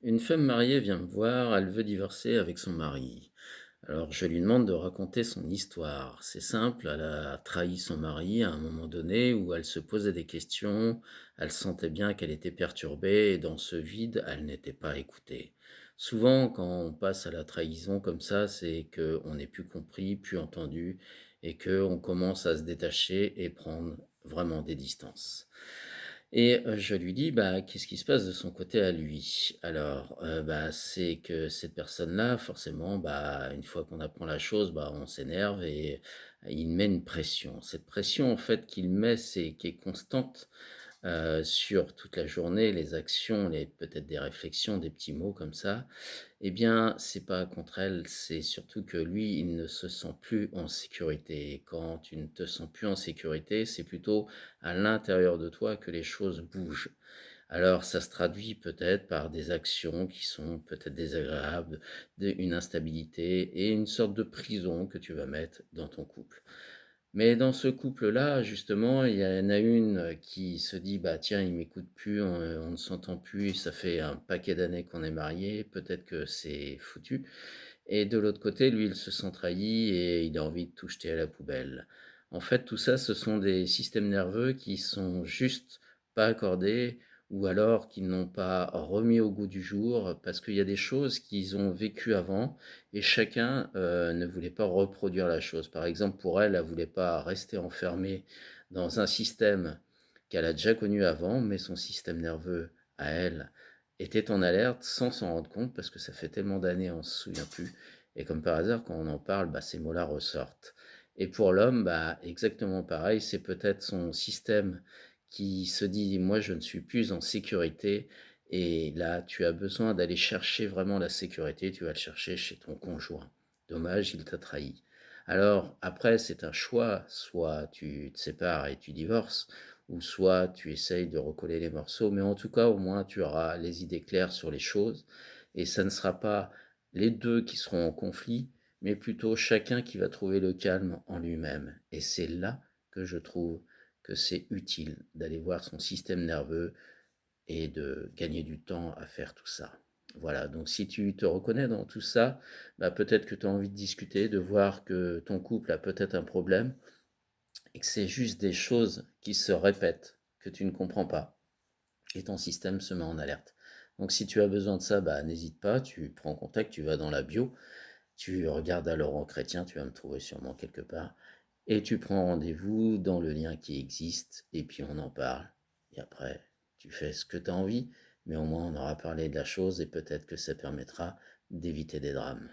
Une femme mariée vient me voir, elle veut divorcer avec son mari. Alors je lui demande de raconter son histoire. C'est simple, elle a trahi son mari à un moment donné où elle se posait des questions, elle sentait bien qu'elle était perturbée et dans ce vide, elle n'était pas écoutée. Souvent, quand on passe à la trahison comme ça, c'est qu'on n'est plus compris, plus entendu et qu'on commence à se détacher et prendre vraiment des distances. Et je lui dis: «Bah, qu'est-ce qui se passe de son côté à lui?» Alors, bah, c'est que cette personne-là, forcément, bah, une fois qu'on apprend la chose, bah, on s'énerve et il met une pression. Cette pression, en fait, qu'il met, c'est qui est constante, sur toute la journée, les actions, les peut-être des réflexions, des petits mots comme ça, eh bien, c'est pas contre elle, c'est surtout que lui, il ne se sent plus en sécurité. Et quand tu ne te sens plus en sécurité, c'est plutôt à l'intérieur de toi que les choses bougent. Alors, ça se traduit peut-être par des actions qui sont peut-être désagréables, une instabilité et une sorte de prison que tu vas mettre dans ton couple. Mais dans ce couple-là, justement, il y en a une qui se dit: «Bah, tiens, il m'écoute plus, on ne s'entend plus, ça fait un paquet d'années qu'on est mariés, peut-être que c'est foutu». Et de l'autre côté, lui, il se sent trahi et il a envie de tout jeter à la poubelle. En fait, tout ça, ce sont des systèmes nerveux qui sont juste pas accordés ou alors qu'ils n'ont pas remis au goût du jour parce qu'il y a des choses qu'ils ont vécues avant et chacun ne voulait pas reproduire la chose. Par exemple, pour elle, elle voulait pas rester enfermée dans un système qu'elle a déjà connu avant, mais son système nerveux à elle était en alerte sans s'en rendre compte parce que ça fait tellement d'années, on se souvient plus et comme par hasard, quand on en parle, bah, ces mots-là ressortent. Et pour l'homme, bah, exactement pareil, c'est peut-être son système qui se dit: «Moi, je ne suis plus en sécurité» et là, tu as besoin d'aller chercher vraiment la sécurité, tu vas le chercher chez ton conjoint. Dommage, il t'a trahi. Alors après, c'est un choix, soit tu te sépares et tu divorces, ou soit tu essayes de recoller les morceaux, mais en tout cas, au moins, tu auras les idées claires sur les choses et ça ne sera pas les 2 qui seront en conflit, mais plutôt chacun qui va trouver le calme en lui-même et c'est là que je trouve que c'est utile d'aller voir son système nerveux et de gagner du temps à faire tout ça. Voilà, donc si tu te reconnais dans tout ça, bah, peut-être que tu as envie de discuter, de voir que ton couple a peut-être un problème et que c'est juste des choses qui se répètent, que tu ne comprends pas et ton système se met en alerte. Donc si tu as besoin de ça, bah, n'hésite pas, tu prends contact, tu vas dans la bio, tu regardes à Laurent Chrétien, tu vas me trouver sûrement quelque part, et tu prends rendez-vous dans le lien qui existe, et puis on en parle. Et après, tu fais ce que tu as envie, mais au moins on aura parlé de la chose, et peut-être que ça permettra d'éviter des drames.